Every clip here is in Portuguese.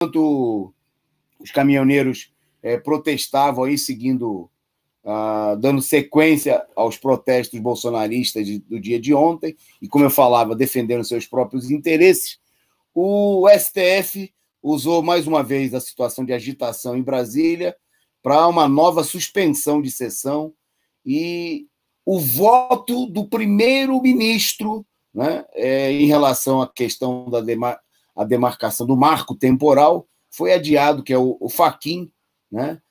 enquanto os caminhoneiros protestavam aí, seguindo, dando sequência aos protestos bolsonaristas do dia de ontem, e, como eu falava, defendendo seus próprios interesses, o STF usou mais uma vez a situação de agitação em Brasília para uma nova suspensão de sessão, e o voto do primeiro-ministro, né, em relação à questão da demarcação do marco temporal foi adiado, que é o Fachin, né,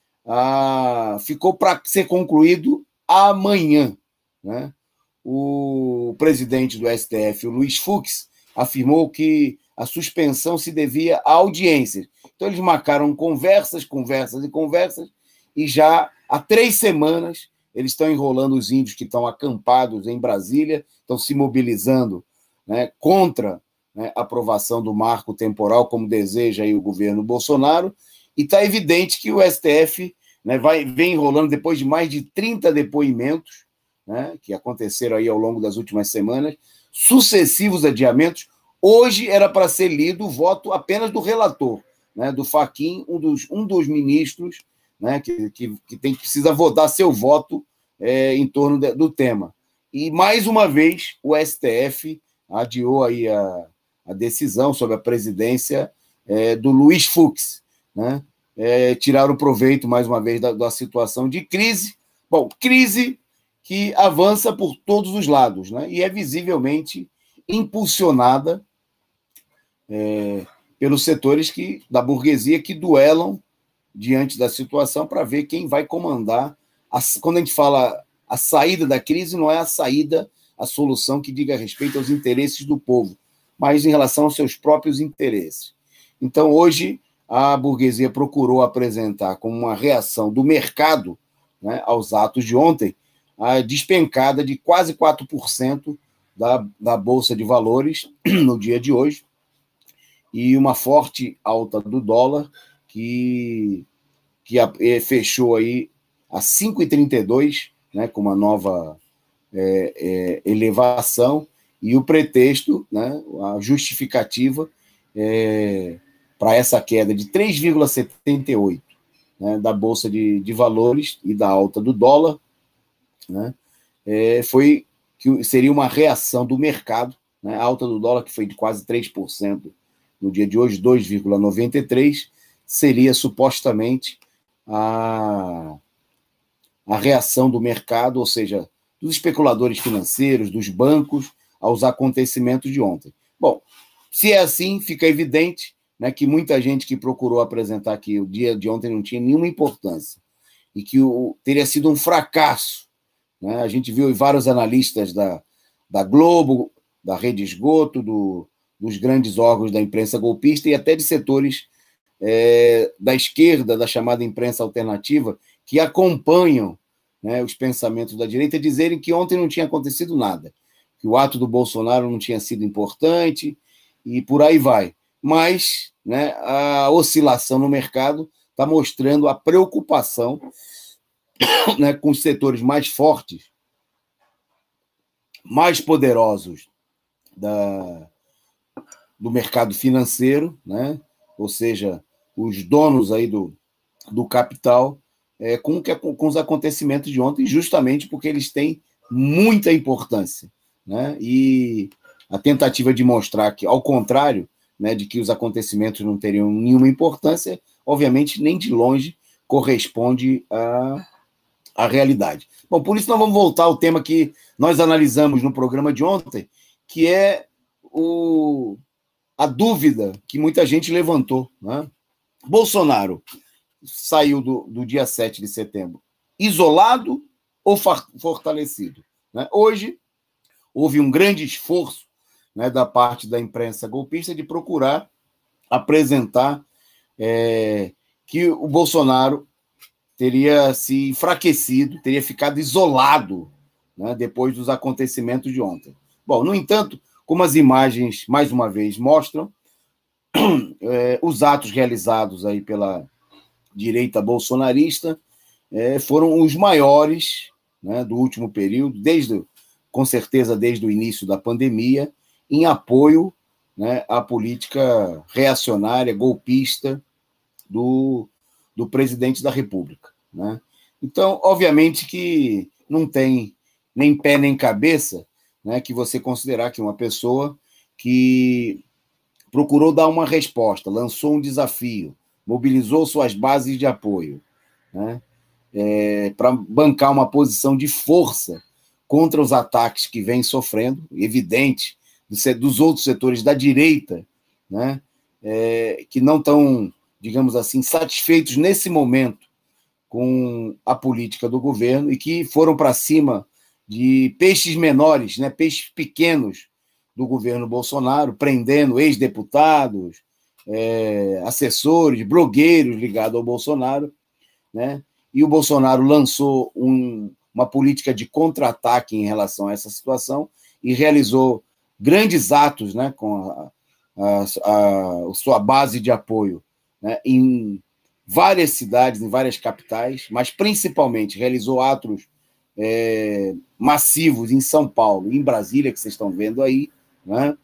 ficou para ser concluído amanhã. Né? O presidente do STF, o Luiz Fux, afirmou que a suspensão se devia a audiências. Então, eles marcaram conversas, e já há 3 semanas eles estão enrolando os índios que estão acampados em Brasília, estão se mobilizando, né, contra, né, a aprovação do marco temporal, como deseja aí o governo Bolsonaro, e está evidente que o STF, né, vem enrolando depois de mais de 30 depoimentos, né, que aconteceram aí ao longo das últimas semanas, sucessivos adiamentos. Hoje era para ser lido o voto apenas do relator, né, do Fachin, um dos ministros, né, que precisa dar seu voto em torno do tema. E, mais uma vez, o STF adiou aí a decisão sobre a presidência do Luiz Fux. Né? Tiraram proveito, mais uma vez, da situação de crise. Bom, crise que avança por todos os lados, né? E é visivelmente impulsionada pelos setores da burguesia que duelam diante da situação para ver quem vai comandar. Quando a gente fala a saída da crise, não é a solução que diga respeito aos interesses do povo, mas em relação aos seus próprios interesses. Então, hoje, a burguesia procurou apresentar como uma reação do mercado, né, aos atos de ontem, a despencada de quase 4% da Bolsa de Valores no dia de hoje, e uma forte alta do dólar, que fechou aí a 5,32, né, com uma nova elevação, e o pretexto, né, a justificativa para essa queda de 3,78, né, da Bolsa de Valores e da alta do dólar, né, foi que seria uma reação do mercado, né, a alta do dólar, que foi de quase 3% no dia de hoje, 2,93%, seria supostamente a reação do mercado, ou seja, dos especuladores financeiros, dos bancos, aos acontecimentos de ontem. Bom, se é assim, fica evidente, né, que muita gente que procurou apresentar que o dia de ontem não tinha nenhuma importância e que teria sido um fracasso. Né? A gente viu vários analistas da Globo, da Rede Esgoto, dos grandes órgãos da imprensa golpista e até de setores da esquerda, da chamada imprensa alternativa, que acompanham, né, os pensamentos da direita, dizerem que ontem não tinha acontecido nada, que o ato do Bolsonaro não tinha sido importante, e por aí vai. Mas, né, a oscilação no mercado está mostrando a preocupação, né, com os setores mais fortes, mais poderosos do mercado financeiro, né, ou seja, os donos aí do capital, com os acontecimentos de ontem, justamente porque eles têm muita importância. Né? E a tentativa de mostrar que, ao contrário, né, de que os acontecimentos não teriam nenhuma importância, obviamente, nem de longe corresponde à realidade. Bom, por isso nós vamos voltar ao tema que nós analisamos no programa de ontem, que é a dúvida que muita gente levantou. Né? Bolsonaro saiu do dia 7 de setembro isolado ou fortalecido? Né? Hoje, houve um grande esforço, né, da parte da imprensa golpista de procurar apresentar que o Bolsonaro teria se enfraquecido, teria ficado isolado, né, depois dos acontecimentos de ontem. Bom, no entanto, como as imagens, mais uma vez, mostram, os atos realizados aí pela direita bolsonarista foram os maiores, né, do último período, com certeza desde o início da pandemia, em apoio né, a política reacionária, golpista do presidente da República, né? Então, obviamente que não tem nem pé nem cabeça, né, que você considerar que uma pessoa que procurou dar uma resposta, lançou um desafio, mobilizou suas bases de apoio, né, para bancar uma posição de força contra os ataques que vem sofrendo, evidente, dos outros setores da direita, né, que não estão, digamos assim, satisfeitos nesse momento com a política do governo e que foram para cima de peixes menores, né, peixes pequenos do governo Bolsonaro, prendendo ex-deputados, assessores, blogueiros ligados ao Bolsonaro, né? E o Bolsonaro lançou uma política de contra-ataque em relação a essa situação e realizou grandes atos, né, com a sua base de apoio, né, em várias cidades, em várias capitais, mas principalmente realizou atos massivos em São Paulo e em Brasília, que vocês estão vendo aí, né?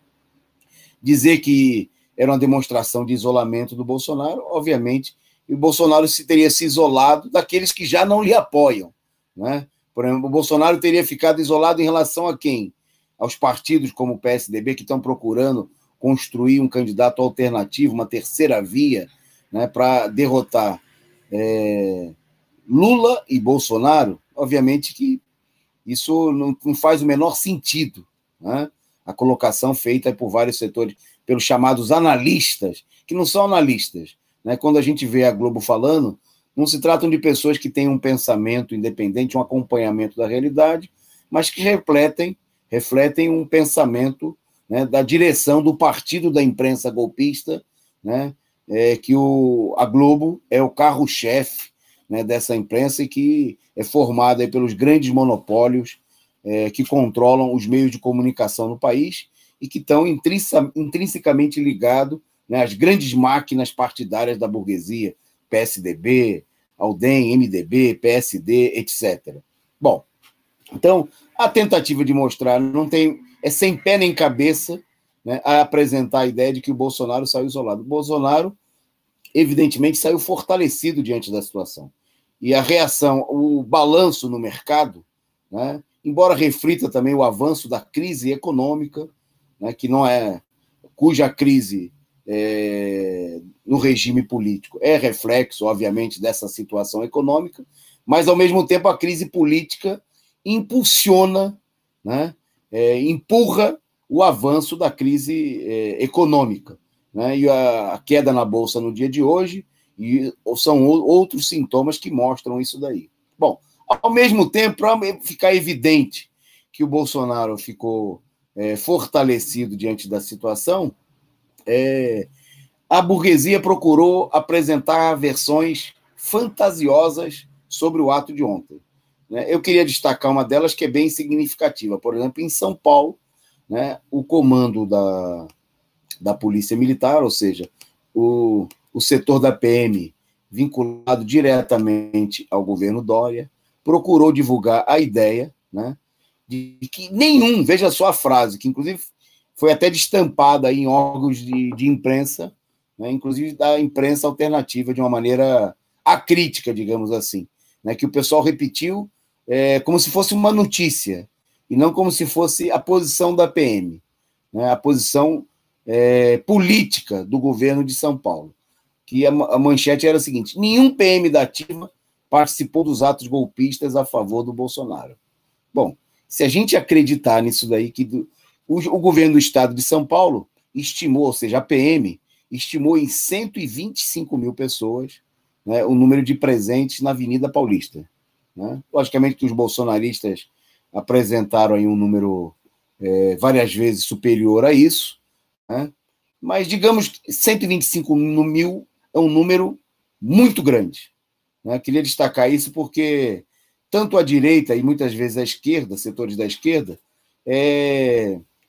Dizer que era uma demonstração de isolamento do Bolsonaro, obviamente, e o Bolsonaro teria se isolado daqueles que já não lhe apoiam, né? Por exemplo, o Bolsonaro teria ficado isolado em relação a quem? Aos partidos como o PSDB, que estão procurando construir um candidato alternativo, uma terceira via, né, para derrotar Lula e Bolsonaro. Obviamente que isso não faz o menor sentido, né? A colocação feita por vários setores, pelos chamados analistas, que não são analistas, né? Quando a gente vê a Globo falando, não se tratam de pessoas que têm um pensamento independente, um acompanhamento da realidade, mas que refletem um pensamento, né, da direção do partido da imprensa golpista, né, que a Globo é o carro-chefe, né, dessa imprensa e que é formada aí pelos grandes monopólios que controlam os meios de comunicação no país e que estão intrinsecamente ligados, né, às grandes máquinas partidárias da burguesia, PSDB, ALDEM, MDB, PSD, etc. Bom, então, a tentativa de mostrar é sem pé nem cabeça, né, a apresentar a ideia de que o Bolsonaro saiu isolado. O Bolsonaro, evidentemente, saiu fortalecido diante da situação. E a reação, o balanço no mercado, né, embora reflita também o avanço da crise econômica, né, que não é, cuja crise no regime político é reflexo, obviamente, dessa situação econômica, mas, ao mesmo tempo, a crise política impulsiona, né, empurra o avanço da crise econômica, né, e a queda na Bolsa no dia de hoje e são outros sintomas que mostram isso daí. Bom, ao mesmo tempo, para ficar evidente que o Bolsonaro ficou fortalecido diante da situação, a burguesia procurou apresentar versões fantasiosas sobre o ato de ontem. Eu queria destacar uma delas que é bem significativa. Por exemplo, em São Paulo, né, o comando da Polícia Militar, ou seja, o setor da PM vinculado diretamente ao governo Dória, procurou divulgar a ideia, né, de que nenhum, veja só a frase, que inclusive foi até destampada em órgãos de imprensa, né, inclusive da imprensa alternativa, de uma maneira acrítica, digamos assim, né, que o pessoal repetiu como se fosse uma notícia, e não como se fosse a posição da PM, né, a posição política do governo de São Paulo. Que a manchete era a seguinte: nenhum PM da ativa participou dos atos golpistas a favor do Bolsonaro. Bom, se a gente acreditar nisso daí, que o governo do estado de São Paulo estimou, ou seja, a PM estimou em 125 mil pessoas, né, o número de presentes na Avenida Paulista, né? Logicamente que os bolsonaristas apresentaram aí um número várias vezes superior a isso, né? Mas digamos que 125 mil é um número muito grande, né? Queria destacar isso porque tanto a direita e muitas vezes a esquerda, setores da esquerda,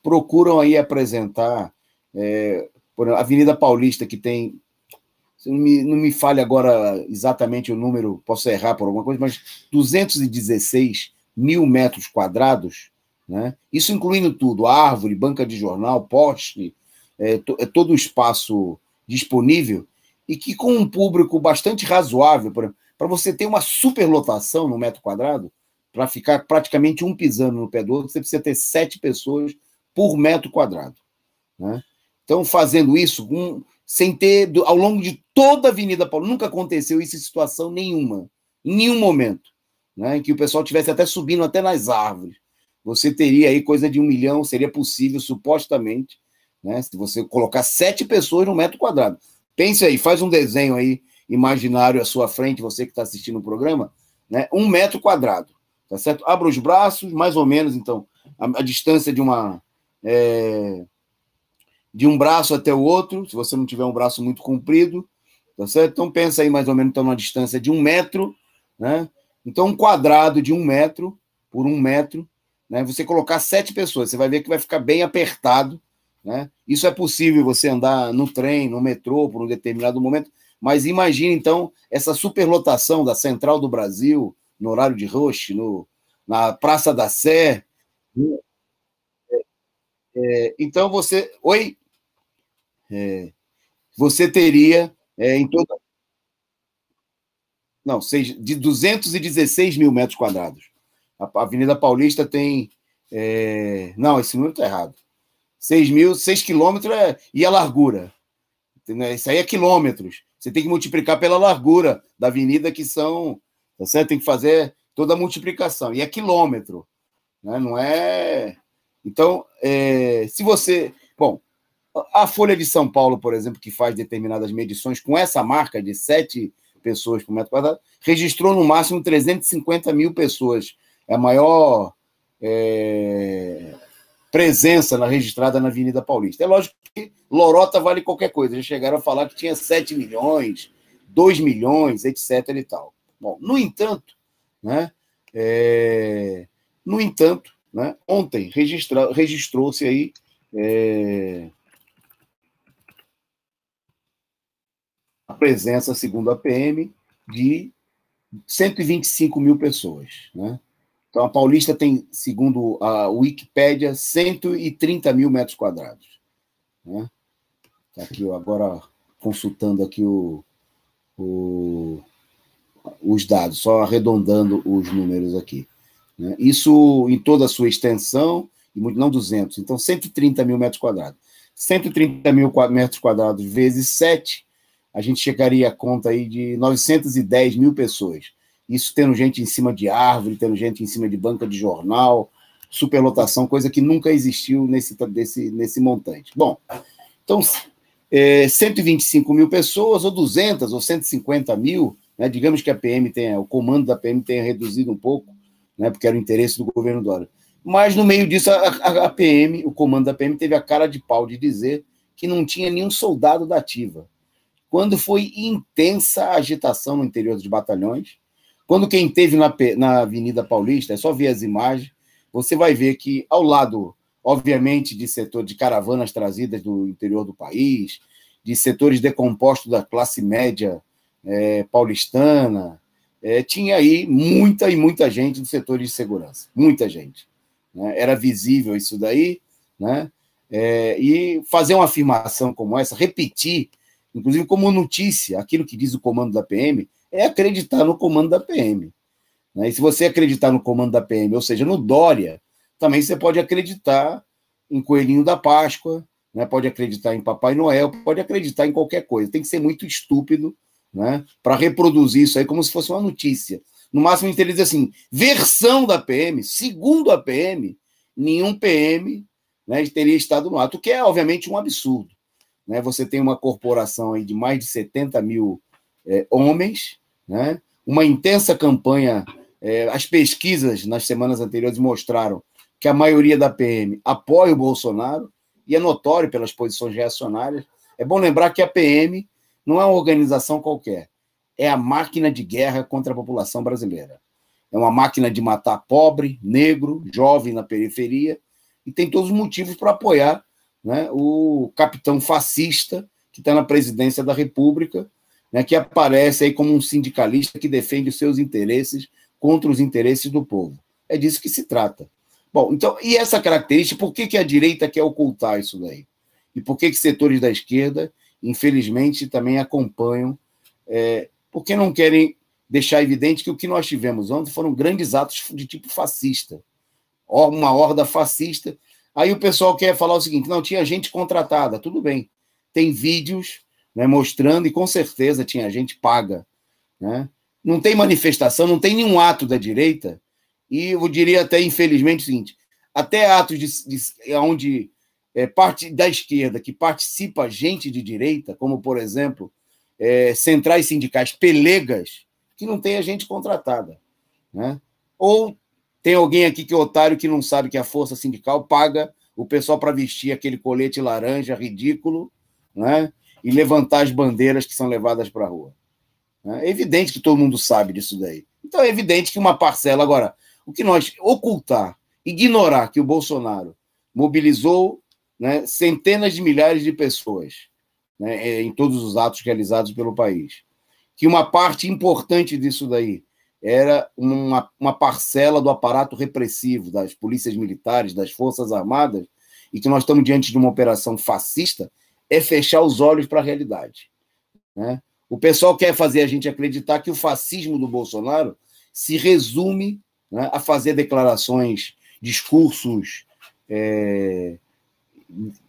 procuram aí apresentar por exemplo, a Avenida Paulista, que tem, não me fale agora exatamente o número, posso errar por alguma coisa, mas 216 mil metros quadrados, né? Isso incluindo tudo, árvore, banca de jornal, poste, todo o espaço disponível, e que com um público bastante razoável, para você ter uma superlotação no metro quadrado, para ficar praticamente um pisando no pé do outro, você precisa ter 7 pessoas por metro quadrado. Né? Então, fazendo isso, sem ter, ao longo de toda a Avenida Paulista, nunca aconteceu isso em situação nenhuma, em nenhum momento, né? Em que o pessoal estivesse até subindo até nas árvores. Você teria aí coisa de 1 milhão, seria possível, supostamente, né? Se você colocar 7 pessoas no metro quadrado. Pense aí, faz um desenho aí, imaginário à sua frente, você que está assistindo o programa, né? 1 metro quadrado, tá certo? Abra os braços, mais ou menos, então, a distância de um braço até o outro, se você não tiver um braço muito comprido, tá certo? Então, pensa aí mais ou menos, então, numa distância de 1 metro, né? Então, um quadrado de 1 metro por 1 metro, né? Você colocar 7 pessoas, você vai ver que vai ficar bem apertado, né? Isso é possível você andar no trem, no metrô, por um determinado momento, mas imagine, então, essa superlotação da Central do Brasil, no horário de rush, na Praça da Sé. Então, você... Oi? Você teria em toda... Não, de 216 mil metros quadrados. A Avenida Paulista tem... Não, esse número está errado. 6 quilômetros e a largura. Isso aí é quilômetros. Você tem que multiplicar pela largura da avenida, que são... Você tem que fazer toda a multiplicação. E é quilômetro. Né? Não é... Então, se você... Bom, a Folha de São Paulo, por exemplo, que faz determinadas medições com essa marca de 7 pessoas por metro quadrado, registrou no máximo 350 mil pessoas. É a maior presença registrada na Avenida Paulista. É lógico que lorota vale qualquer coisa. Já chegaram a falar que tinha 7 milhões, 2 milhões, etc. e tal. Bom, no entanto, né, né, ontem registrou-se aí a presença, segundo a PM, de 125 mil pessoas. Né? Então, a Paulista tem, segundo a Wikipédia, 130 mil metros quadrados. Né? Tá aqui, agora, consultando aqui os dados, só arredondando os números aqui. Né? Isso em toda a sua extensão, não 200, então 130 mil metros quadrados. 130 mil metros quadrados vezes 7, a gente chegaria à conta aí de 910 mil pessoas. Isso tendo gente em cima de árvore, tendo gente em cima de banca de jornal, superlotação, coisa que nunca existiu nesse montante. Bom, então, 125 mil pessoas, ou 200, ou 150 mil, né, digamos que o comando da PM tenha reduzido um pouco, né, porque era o interesse do governo Dória. Mas, no meio disso, a PM, o comando da PM, teve a cara de pau de dizer que não tinha nenhum soldado da ativa. Quando foi intensa a agitação no interior dos batalhões, quando quem esteve na Avenida Paulista, é só ver as imagens, você vai ver que ao lado, obviamente, de setor de caravanas trazidas do interior do país, de setores decompostos da classe média paulistana, tinha aí muita gente do setor de segurança, muita gente. Né? Era visível isso daí, né? E fazer uma afirmação como essa, repetir, inclusive como notícia, aquilo que diz o comando da PM, é acreditar no comando da PM. Né? E se você acreditar no comando da PM, ou seja, no Dória, também você pode acreditar em Coelhinho da Páscoa, né? Pode acreditar em Papai Noel, pode acreditar em qualquer coisa. Tem que ser muito estúpido, né, para reproduzir isso aí como se fosse uma notícia. No máximo, ele diz assim, versão da PM, segundo a PM, nenhum PM, né, teria estado no ato, o que é, obviamente, um absurdo. Né? Você tem uma corporação aí de mais de 70 mil homens, né? Uma intensa campanha. As pesquisas nas semanas anteriores mostraram que a maioria da PM apoia o Bolsonaro, e é notório pelas posições reacionárias. É bom lembrar que a PM não é uma organização qualquer, é a máquina de guerra contra a população brasileira. É uma máquina de matar pobre, negro, jovem na periferia, e tem todos os motivos para apoiar, né, o capitão fascista que está na presidência da República, né, que aparece aí como um sindicalista que defende os seus interesses contra os interesses do povo. É disso que se trata. Bom, então, e essa característica, por que a direita quer ocultar isso daí? e por que setores da esquerda, infelizmente, também acompanham, porque não querem deixar evidente que o que nós tivemos ontem foram grandes atos de tipo fascista, uma horda fascista. Aí o pessoal quer falar o seguinte: não, tinha gente contratada, tudo bem, tem vídeos, né, mostrando, e com certeza tinha gente paga, né? Não tem manifestação, não tem nenhum ato da direita, e eu diria até, infelizmente, o seguinte: até atos onde parte da esquerda que participa gente de direita, como, por exemplo, centrais sindicais pelegas, que não tem a gente contratada, né? Ou tem alguém aqui que é otário, que não sabe que a força sindical paga o pessoal para vestir aquele colete laranja ridículo, né? E levantar as bandeiras que são levadas para a rua. É evidente que todo mundo sabe disso daí. Então é evidente que uma parcela... Agora, o que nós ocultar, ignorar que o Bolsonaro mobilizou, né, centenas de milhares de pessoas, né, em todos os atos realizados pelo país, que uma parte importante disso daí era uma parcela do aparato repressivo, das polícias militares, das forças armadas, e que nós estamos diante de uma operação fascista, é fechar os olhos para a realidade, né? O pessoal quer fazer a gente acreditar que o fascismo do Bolsonaro se resume, né, a fazer declarações, discursos,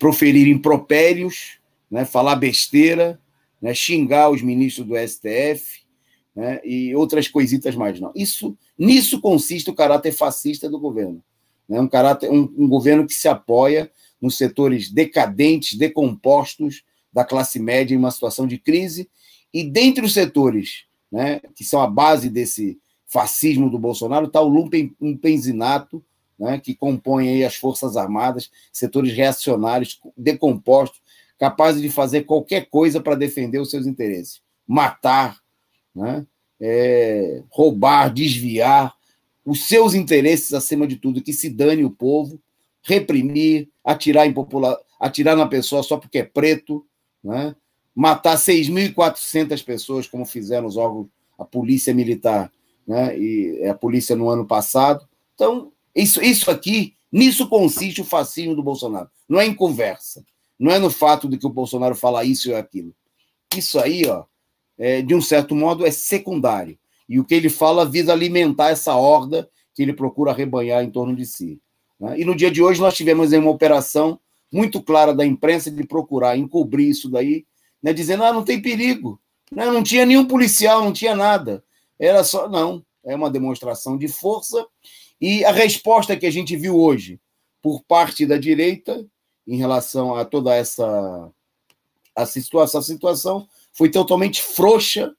proferir impropérios, né, falar besteira, né, xingar os ministros do STF, né, e outras coisitas mais. Não. Nisso consiste o caráter fascista do governo, né, um governo que se apoia nos setores decadentes, decompostos da classe média em uma situação de crise. E dentre os setores, né, que são a base desse fascismo do Bolsonaro, está o lumpenzinato, né, que compõe aí as Forças Armadas, setores reacionários, decompostos, capazes de fazer qualquer coisa para defender os seus interesses. Matar, né, roubar, desviar os seus interesses acima de tudo, que se dane o povo, reprimir, atirar na pessoa só porque é preto, né, matar 6.400 pessoas, como fizeram os órgãos, a polícia militar, né, e a polícia no ano passado. Então, isso aqui, nisso consiste o fascismo do Bolsonaro. Não é em conversa, não é no fato de que o Bolsonaro fala isso ou aquilo. Isso aí, ó, de um certo modo, é secundário. E o que ele fala visa alimentar essa horda que ele procura arrebanhar em torno de si, né? E no dia de hoje nós tivemos uma operação muito clara da imprensa de procurar encobrir isso daí, né, dizendo, não tem perigo, né, não tinha nenhum policial, não tinha nada, era só... Não, é uma demonstração de força, e a resposta que a gente viu hoje por parte da direita em relação a toda essa situação foi totalmente frouxa,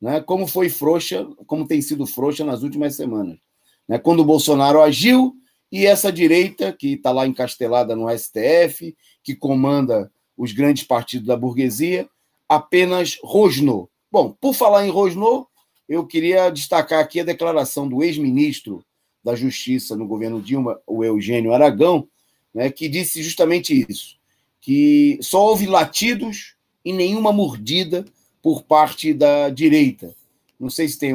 né, como foi frouxa, como tem sido frouxa nas últimas semanas, né, quando o Bolsonaro agiu, e essa direita que está lá encastelada no STF, que comanda os grandes partidos da burguesia, apenas rosnou. Bom, por falar em rosnou, eu queria destacar aqui a declaração do ex-ministro da Justiça no governo Dilma, o Eugênio Aragão, né, que disse justamente isso, que só houve latidos e nenhuma mordida por parte da direita. Não sei se tem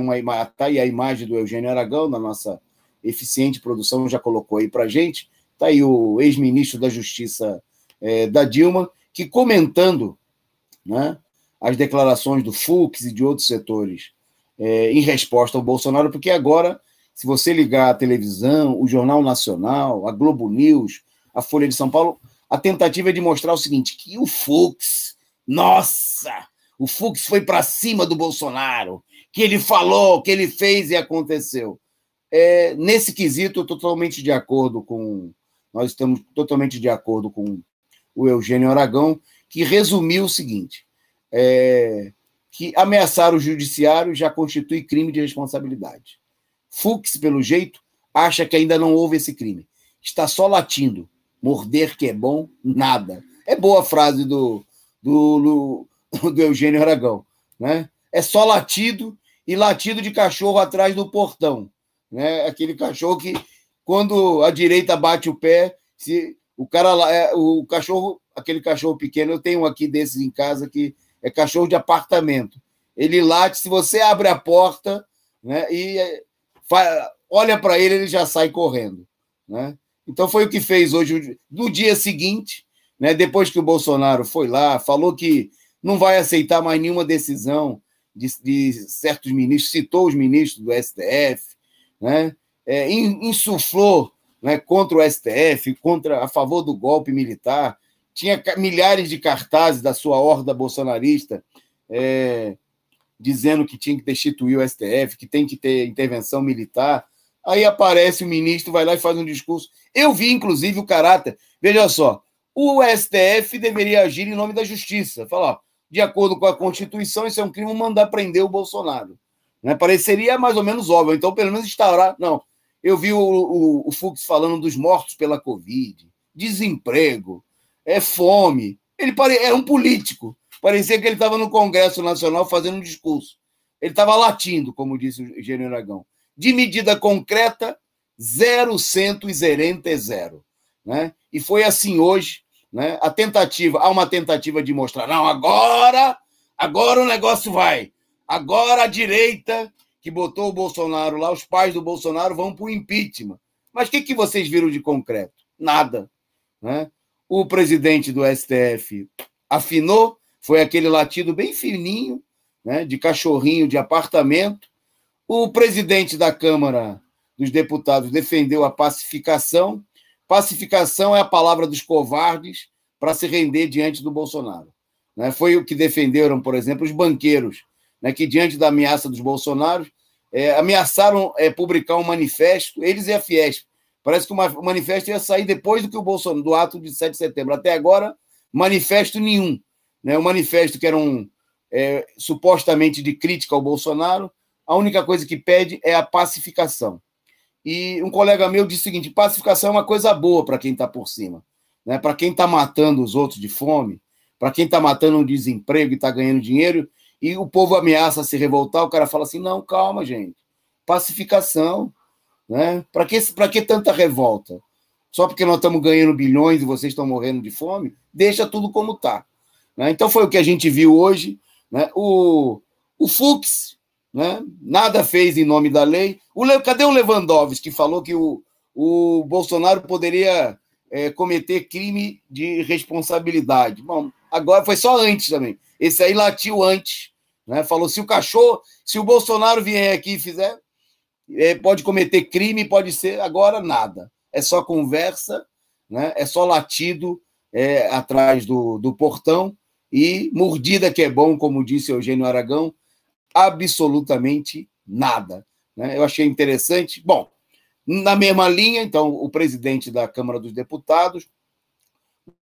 tá aí a imagem do Eugênio Aragão, na nossa eficiente produção, já colocou aí para a gente. Está aí o ex-ministro da Justiça da Dilma, que comentando, né, as declarações do Fux e de outros setores em resposta ao Bolsonaro, porque agora, se você ligar a televisão, o Jornal Nacional, a Globo News, a Folha de São Paulo, a tentativa é de mostrar o seguinte, que o Fux, nossa, o Fux foi para cima do Bolsonaro, que ele falou, que ele fez e aconteceu. Nesse quesito, eu estou totalmente de acordo com... Nós estamos totalmente de acordo com o Eugênio Aragão, que resumiu o seguinte, que ameaçar o judiciário já constitui crime de responsabilidade. Fux, pelo jeito, acha que ainda não houve esse crime. Está só latindo. Morder que é bom, nada. É boa a frase do Eugênio Aragão, né? É só latido e latido de cachorro atrás do portão, né? Aquele cachorro que, quando a direita bate o pé, se o cara o cachorro, aquele cachorro pequeno, eu tenho aqui desses em casa que é cachorro de apartamento. Ele late, se você abre a porta, né, e olha para ele, ele já sai correndo, né? Então foi o que fez hoje, no dia seguinte, né? Depois que o Bolsonaro foi lá, falou que não vai aceitar mais nenhuma decisão de certos ministros, citou os ministros do STF, né? Insuflou, né, contra o STF, a favor do golpe militar, tinha milhares de cartazes da sua horda bolsonarista dizendo que tinha que destituir o STF, que tem que ter intervenção militar. Aí aparece o ministro, vai lá e faz um discurso. Eu vi, inclusive, o caráter. Veja só, o STF deveria agir em nome da justiça. Falar, de acordo com a Constituição, isso é um crime, mandar prender o Bolsonaro. Né? Pareceria mais ou menos óbvio. Então, pelo menos instaurar... Não, eu vi o Fux falando dos mortos pela Covid, desemprego, fome. Ele era um político. Parecia que ele estava no Congresso Nacional fazendo um discurso. Ele estava latindo, como disse o Eugênio Aragão. De medida concreta, 0% zerente zero. Né? E foi assim hoje, né? Há uma tentativa de mostrar, não, agora o negócio vai. Agora a direita que botou o Bolsonaro lá, os pais do Bolsonaro vão para o impeachment. Mas o que vocês viram de concreto? Nada. Né? O presidente do STF afinou, foi aquele latido bem fininho, né, de cachorrinho de apartamento. O presidente da Câmara dos Deputados defendeu a pacificação. Pacificação é a palavra dos covardes para se render diante do Bolsonaro. Né? Foi o que defenderam, por exemplo, os banqueiros, né, que, diante da ameaça dos Bolsonaros, ameaçaram publicar um manifesto, eles e a Fiesp. Parece que o manifesto ia sair depois do ato de 7 de setembro. Até agora, manifesto nenhum. Né? Um manifesto que era supostamente de crítica ao Bolsonaro, a única coisa que pede é a pacificação. E um colega meu disse o seguinte, pacificação é uma coisa boa para quem está por cima. Né? Para quem está matando os outros de fome, para quem está matando um desemprego e está ganhando dinheiro, e o povo ameaça se revoltar, o cara fala assim, não, calma, gente, pacificação. Né? Para que tanta revolta? Só porque nós estamos ganhando bilhões e vocês estão morrendo de fome? Deixa tudo como está. Né? Então foi o que a gente viu hoje. Né? O Fux, né, nada fez em nome da lei. Cadê o Lewandowski, que falou que o Bolsonaro poderia cometer crime de responsabilidade? Bom, agora foi só antes também. Esse aí latiu antes. Né? Falou, se o Bolsonaro vier aqui e fizer, pode cometer crime, pode ser, agora nada. É só conversa, né? É só latido atrás do portão e mordida que é bom, como disse Eugênio Aragão, absolutamente nada. Né? Eu achei interessante. Bom, na mesma linha, então, o presidente da Câmara dos Deputados,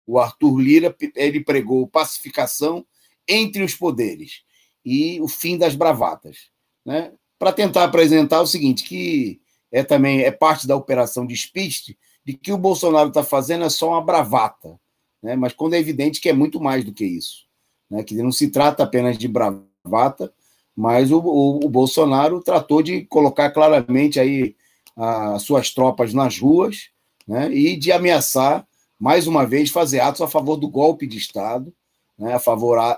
o Arthur Lira, ele pregou pacificação entre os poderes e o fim das bravatas. Né? Para tentar apresentar o seguinte, que também é parte da operação de despiste, de que o Bolsonaro está fazendo é só uma bravata. Né? Mas quando é evidente que é muito mais do que isso. Né? Que não se trata apenas de bravata, mas o Bolsonaro tratou de colocar claramente aí as suas tropas nas ruas, né? E de ameaçar, mais uma vez, fazer atos a favor do golpe de Estado, né?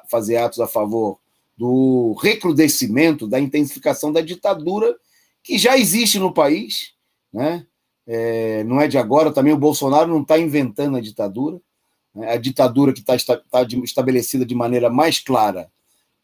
Fazer atos a favor do recrudescimento, da intensificação da ditadura que já existe no país. Né? Não é de agora, também o Bolsonaro não está inventando a ditadura. Né? A ditadura que está estabelecida de maneira mais clara,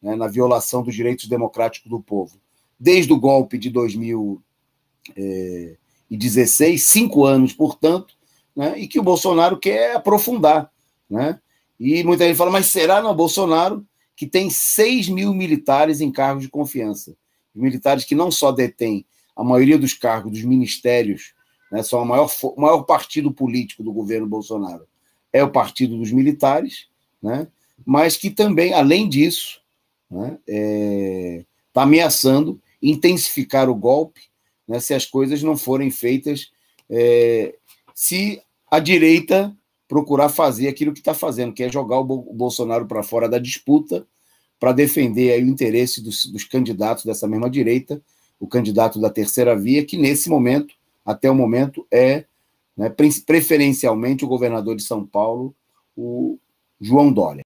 né, na violação dos direitos democráticos do povo, desde o golpe de 2016, 5 anos, portanto, né, e que o Bolsonaro quer aprofundar. Né? E muita gente fala, mas será não, Bolsonaro, que tem 6 mil militares em cargos de confiança, militares que não só detêm a maioria dos cargos dos ministérios, né, são o maior partido político do governo Bolsonaro, é o partido dos militares, né, mas que também, além disso, né, está ameaçando intensificar o golpe, né, se as coisas não forem feitas, se a direita procurar fazer aquilo que está fazendo, que é jogar o Bolsonaro para fora da disputa, para defender aí o interesse dos candidatos dessa mesma direita, o candidato da terceira via, que nesse momento, até o momento, né, preferencialmente o governador de São Paulo, o João Dória.